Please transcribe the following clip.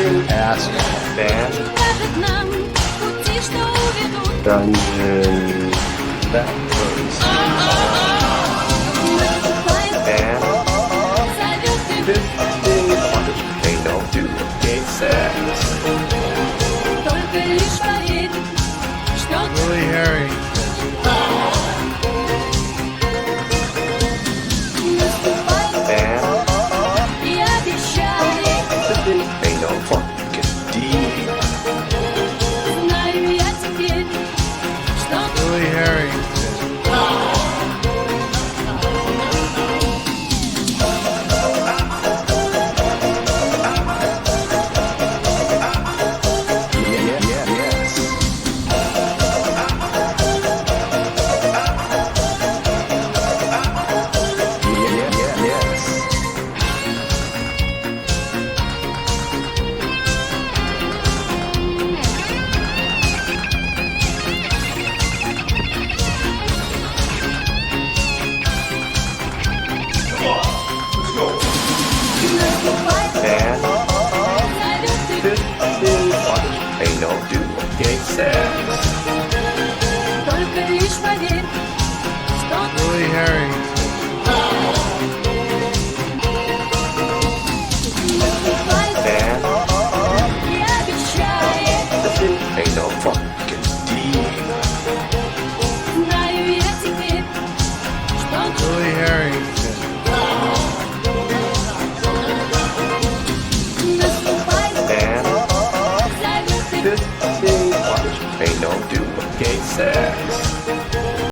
Ask, ban, Покажет нам пути, что уведут. dungeon. That was Наступает, ban. зовет и 15 they don't do gay sex. только лишь поверь, что Really hairy. наступает Ban. и обещай. They don't fucking deep. Знаю я теперь, что Really hairy. Yes. Yes. наступает, Ban. зовет и 15 they don't do gay sex. только лишь поверь,